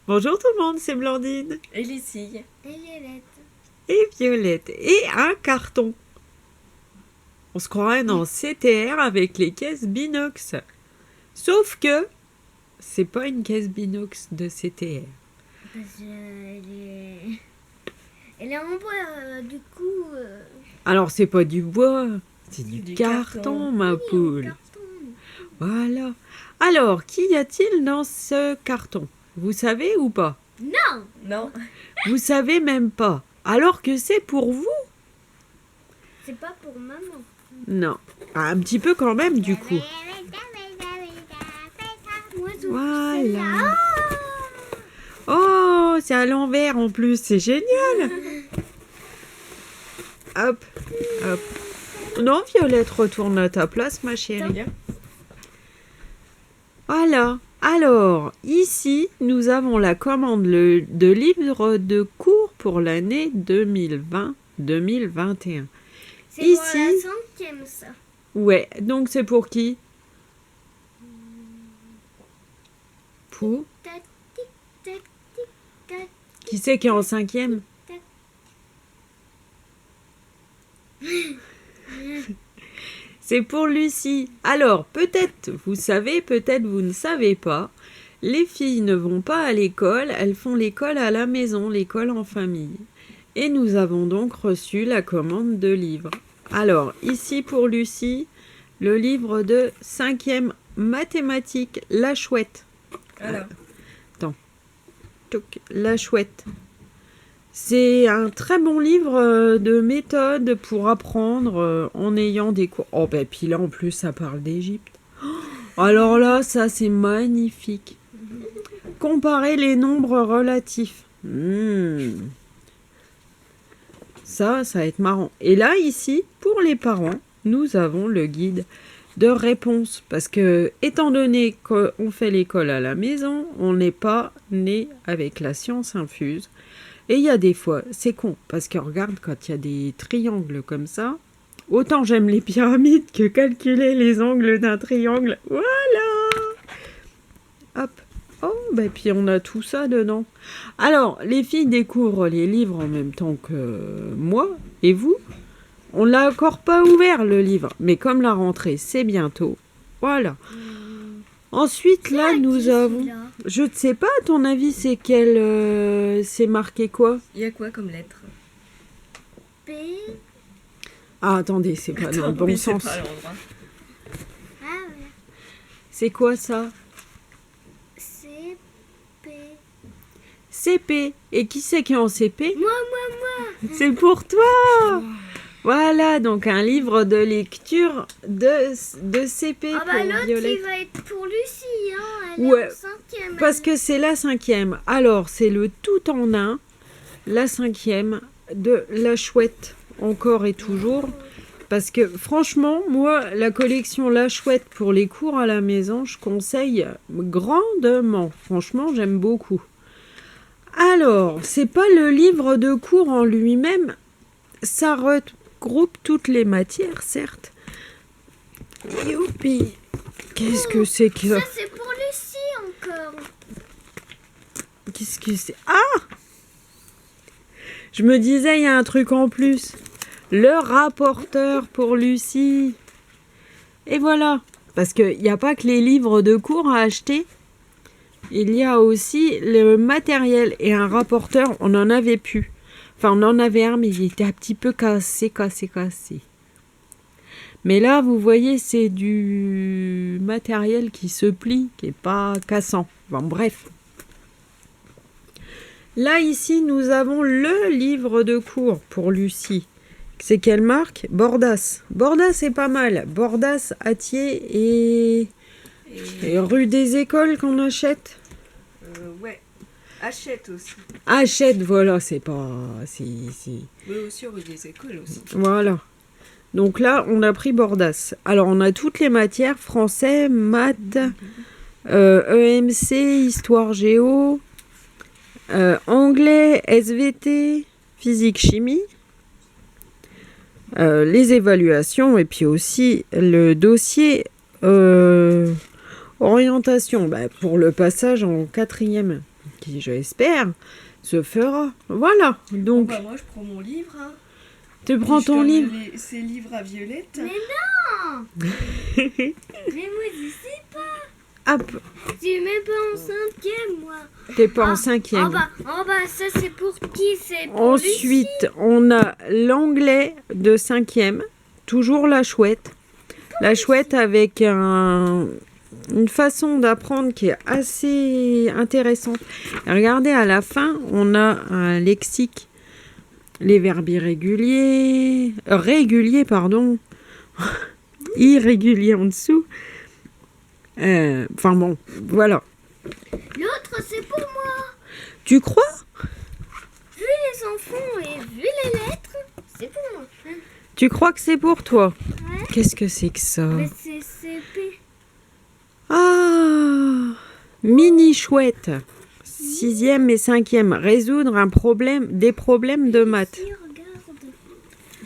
Bonjour tout le monde, c'est Blandine. Et Lucie. Et Violette. Et Violette. Et un carton. On se croirait dans CTR avec les caisses Binox. Sauf que c'est pas une caisse Binox de CTR. Parce elle est en bois, du coup... Alors c'est pas du bois, c'est du Du carton, carton. ma oui, poule. carton. Voilà. Alors, qu'y a-t-il dans ce carton? Vous savez ou pas? Non. Non. Vous savez même pas. Alors que c'est pour vous? C'est pas pour maman. Non. Un petit peu quand même, du coup. Moi, je Voilà. Oh, c'est à l'envers en plus, c'est génial. Hop, hop. Non, Violette, retourne à ta place, ma chérie. Bien. Voilà. Alors, ici, nous avons la commande de livres de cours pour l'année 2020-2021. C'est pour Ici- la cinquième, ça. Ouais, donc c'est pour qui? Pour Tac, tic, tac, tic, tac. qui c'est qui est en cinquième? C'est pour Lucie. Alors, peut-être vous savez, peut-être vous ne savez pas. Les filles ne vont pas à l'école, elles font l'école à la maison, l'école en famille. Et nous avons donc reçu la commande de livres. Alors, ici pour Lucie, le livre de 5e mathématiques, La Chouette. Alors. Toc, La Chouette. C'est un très bon livre de méthode pour apprendre en ayant des cours. Oh, ben puis là en plus ça parle d'Égypte. Oh, alors là, ça c'est magnifique. Comparer les nombres relatifs. Ça va être marrant. Et là, ici, pour les parents, nous avons le guide de réponse. Parce que, étant donné qu'on fait l'école à la maison, on n'est pas né avec la science infuse. Et il y a des fois, c'est con, parce que regarde, quand il y a des triangles comme ça, autant j'aime les pyramides que calculer les angles d'un triangle. Voilà. Hop. Oh, ben puis on a tout ça dedans. Alors, les filles découvrent les livres en même temps que moi et vous. On l'a encore pas ouvert, le livre, mais comme la rentrée, c'est bientôt. Voilà. Ensuite, là, nous avons... Je ne sais pas, à ton avis, c'est quel... c'est marqué quoi? Il y a quoi comme lettre? P. Ah, attendez, c'est pas dans le bon Oui, c'est sens. pas à l'endroit. Ah ouais. C'est quoi ça? C. P. CP. Et qui c'est qui est en CP? Moi. C'est pour toi! Voilà, donc un livre de lecture de CP Ah bah pour l'autre, Violette. il va être pour Lucie, hein. Elle Ouais, est en cinquième. Parce que c'est la 5e. Alors, c'est le tout en un, la 5e de La Chouette, encore et toujours. Parce que franchement, moi, la collection La Chouette pour les cours à la maison, je conseille grandement. Franchement, j'aime beaucoup. Alors, c'est pas le livre de cours en lui-même, ça regroupe toutes les matières, certes. Youpi! Qu'est-ce que c'est que ça? Ça, c'est pour Lucie encore. Qu'est-ce que c'est? Ah! Je me disais, il y a un truc en plus. Le rapporteur pour Lucie. Et voilà. Parce qu'il n'y a pas que les livres de cours à acheter. Il y a aussi le matériel. Et un rapporteur, on en avait plus. Enfin, on en avait un, mais il était un petit peu cassé. Mais là, vous voyez, c'est du matériel qui se plie, qui n'est pas cassant. Bon, bref. Là, ici, nous avons le livre de cours pour Lucie. C'est quelle marque? Bordas. Bordas, c'est pas mal. Bordas, Attier et rue des Écoles qu'on achète. Ouais. Achète aussi. Achète, voilà, c'est pas... Oui, aussi rue des écoles aussi. Voilà. Donc là, on a pris Bordas. Alors, on a toutes les matières, français, maths, EMC, histoire géo, anglais, SVT, physique, chimie, les évaluations et puis aussi le dossier orientation pour le passage en 4e. qui, je l'espère, se fera. Voilà, Bon, donc bah, moi, je prends mon livre. Hein. tu prends Je ton donne livre. Ces livres à Violette. Mais non. Mais moi, je sais pas. Hop, Je suis même pas en 5e, moi. t'es pas en En 5e. bas, ça c'est pour qui? C'est pour Lucie. Ensuite, on a l'anglais de 5e, toujours la chouette. La chouette avec une façon d'apprendre qui est assez intéressante. Et regardez, à la fin, on a un lexique, les verbes irréguliers, réguliers, pardon, irréguliers en dessous. Enfin bon, voilà. L'autre, c'est pour moi. Tu crois? Vu les enfants et vu les lettres, c'est pour moi. Tu crois que c'est pour toi? Ouais. Qu'est-ce que c'est que ça? Mais c'est CP. Ah, mini chouette. 6e et 5e, résoudre des problèmes de maths. Si, regarde.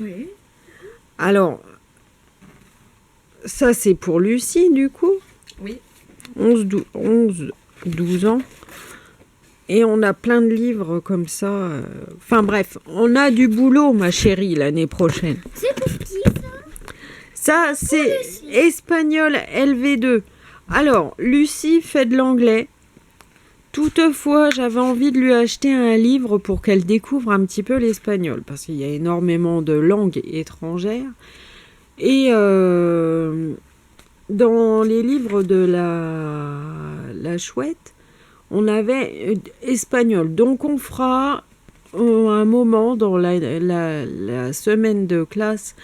Oui. Alors, ça c'est pour Lucie du coup. Oui. 11, 12 ans. Et on a plein de livres comme ça. Enfin bref, on a du boulot, ma chérie, l'année prochaine. C'est pour qui Ça, ça? c'est Lucie. espagnol LV2. Alors, Lucie fait de l'anglais. Toutefois, j'avais envie de lui acheter un livre pour qu'elle découvre un petit peu l'espagnol, parce qu'il y a énormément de langues étrangères. Et dans les livres de la chouette, on avait espagnol. Donc, on fera un moment dans la semaine de classe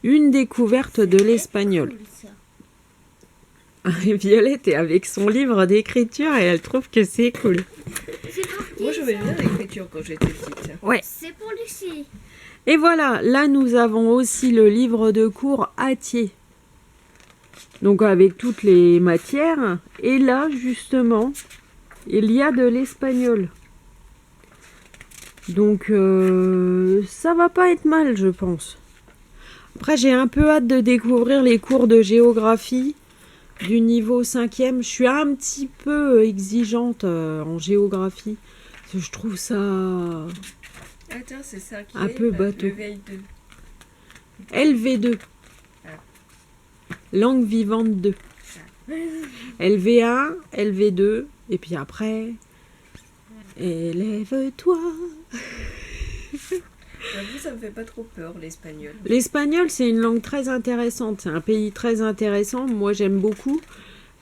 une découverte de l'espagnol. Cool, ça. Violette est avec son livre d'écriture et elle trouve que c'est cool. C'est pour qui Moi, j'avais ça? bien l'écriture quand j'étais petite. Ouais. C'est pour Lucie. Et voilà, là nous avons aussi le livre de cours Atier. Donc avec toutes les matières. Et là, justement, il y a de l'espagnol. Donc ça va pas être mal, je pense. Après, j'ai un peu hâte de découvrir les cours de géographie du niveau 5e. Je suis un petit peu exigeante en géographie. Parce que je trouve ça Attends, c'est ça qui Un est peu bateau. le veille 2. LV2. Langue vivante 2. LV1, LV2. Et puis après, élève-toi. J'avoue, ça me fait pas trop peur, l'espagnol. L'espagnol, c'est une langue très intéressante. C'est un pays très intéressant. Moi, j'aime beaucoup.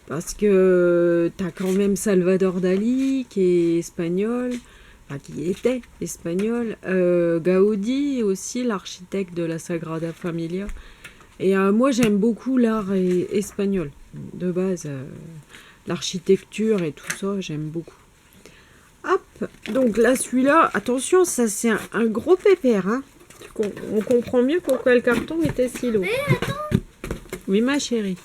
Parce que t'as quand même Salvador Dali, qui est espagnol. Enfin, qui était espagnol. Gaudí, aussi, l'architecte de la Sagrada Familia. Et moi, j'aime beaucoup l'art espagnol. De base, l'architecture et tout ça, j'aime beaucoup. Hop, donc là, celui-là, attention, ça c'est un gros pépère. Hein. On comprend mieux pourquoi le carton était si lourd. Oui, ma chérie.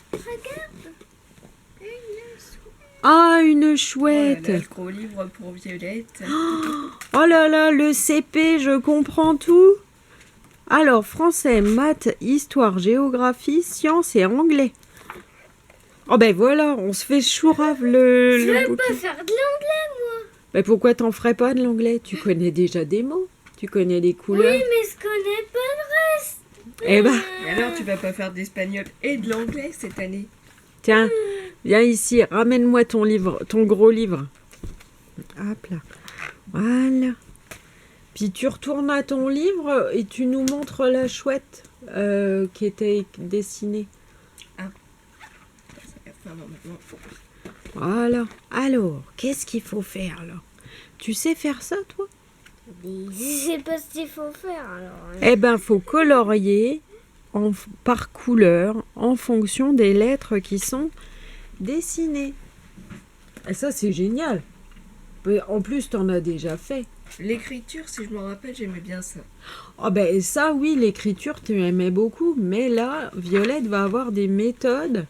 Ah, une chouette. Voilà, le gros livre pour Violette. Oh là là, le CP, je comprends tout. Alors, français, maths, histoire, géographie, sciences et anglais. Oh ben voilà, on se fait chourave Je le veux bouquin. pas faire de l'anglais. Mais pourquoi t'en ferais pas de l'anglais? Tu connais déjà des mots, tu connais les couleurs. Oui, mais je connais pas le reste. Eh ben, Et alors, tu vas pas faire d'espagnol et de l'anglais cette année? tiens, viens ici, ramène-moi ton livre, ton gros livre. Hop là, voilà. Puis tu retournes à ton livre et tu nous montres la chouette qui était dessinée. Ça va faire normalement. Voilà. Alors, qu'est-ce qu'il faut faire là? Tu sais faire ça, toi? Je sais pas ce qu'il faut faire alors. Eh ben, faut colorier par couleur en fonction des lettres qui sont dessinées. Et ça, c'est génial. Mais en plus, t'en as déjà fait. L'écriture, si je me rappelle, j'aimais bien ça. Ah ben ça, oui, l'écriture, tu aimais beaucoup. Mais là, Violette va avoir des méthodes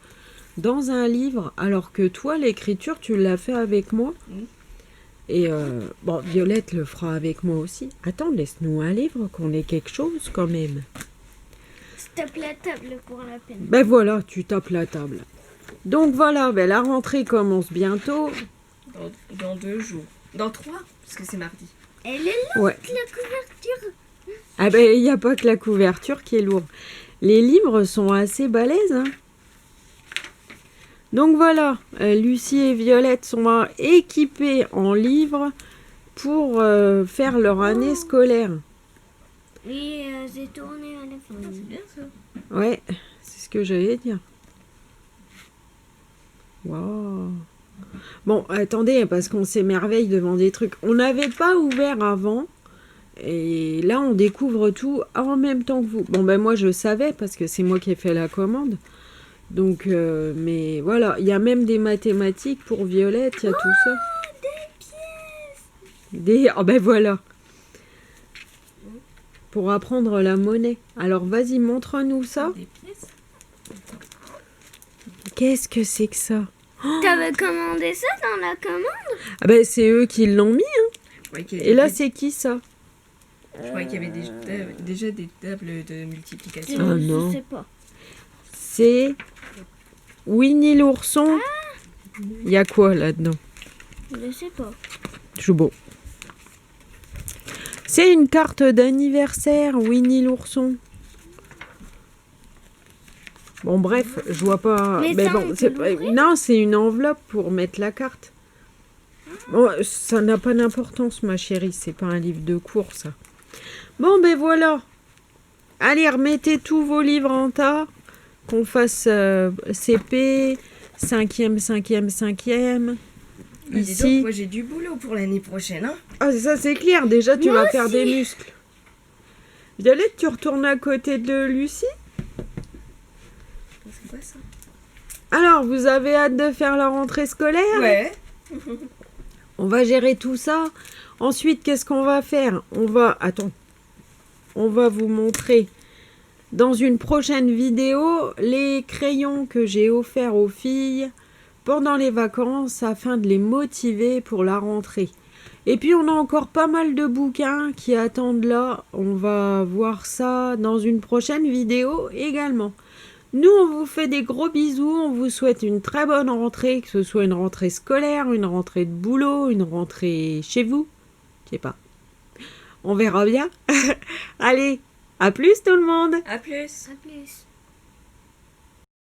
dans un livre, alors que toi, l'écriture, tu l'as fait avec moi. Et bon, Violette le fera avec moi aussi. Attends, laisse-nous un livre, qu'on ait quelque chose quand même. Je tape la table pour la peine. Ben voilà, tu tapes la table. Donc voilà, ben la rentrée commence bientôt. Dans 2 jours. Dans 3, parce que c'est mardi. Elle est là, Ouais. la couverture. Ah ben, il n'y a pas que la couverture qui est lourde. Les livres sont assez balèzes, hein. Donc voilà, Lucie et Violette sont équipées en livres pour faire leur année scolaire. Oui, j'ai tourné à la fin. Ah, c'est bien ça. Ouais, c'est ce que j'allais dire. Waouh. Bon, attendez, parce qu'on s'émerveille devant des trucs. On n'avait pas ouvert avant. Et là, on découvre tout en même temps que vous. Bon, ben moi, je savais parce que c'est moi qui ai fait la commande. Donc, mais voilà, il y a même des mathématiques pour Violette, il y a tout ça. Ah ben voilà. Pour apprendre la monnaie. Alors, vas-y, montre-nous ça. Des pièces. Qu'est-ce que c'est que ça? T'avais commandé ça dans la commande? Ah ben, c'est eux qui l'ont mis. Hein. Je croyais qu'il y Et là, avait- c'est qui ça? je croyais qu'il y avait déjà des tables de multiplication. Ah, non. Je sais pas. C'est Winnie l'ourson. Il y a quoi là-dedans? Je sais pas. C'est beau. C'est une carte d'anniversaire, Winnie l'ourson. Bon, bref, je vois pas. Mais Mais ça, bon, on c'est peut pas... l'ouvrir? Non, c'est une enveloppe pour mettre la carte. Bon, ça n'a pas d'importance, ma chérie. C'est pas un livre de cours, ça. Bon, ben voilà. Allez, remettez tous vos livres en tas. Qu'on fasse CP, 5e, 5e, 5e. Bah, dis donc, Ici. moi j'ai du boulot pour l'année prochaine. Hein. Ah, ça c'est clair. Déjà, tu Moi vas faire des muscles. Violette, tu retournes à côté de Lucie? C'est quoi ça? Alors, vous avez hâte de faire la rentrée scolaire? Ouais. On va gérer tout ça. Ensuite, qu'est-ce qu'on va faire? On va vous montrer dans une prochaine vidéo les crayons que j'ai offerts aux filles pendant les vacances afin de les motiver pour la rentrée. Et puis, on a encore pas mal de bouquins qui attendent là. On va voir ça dans une prochaine vidéo également. Nous, on vous fait des gros bisous. On vous souhaite une très bonne rentrée, que ce soit une rentrée scolaire, une rentrée de boulot, une rentrée chez vous. Je sais pas. On verra bien. Allez, à plus tout le monde. À plus. À plus.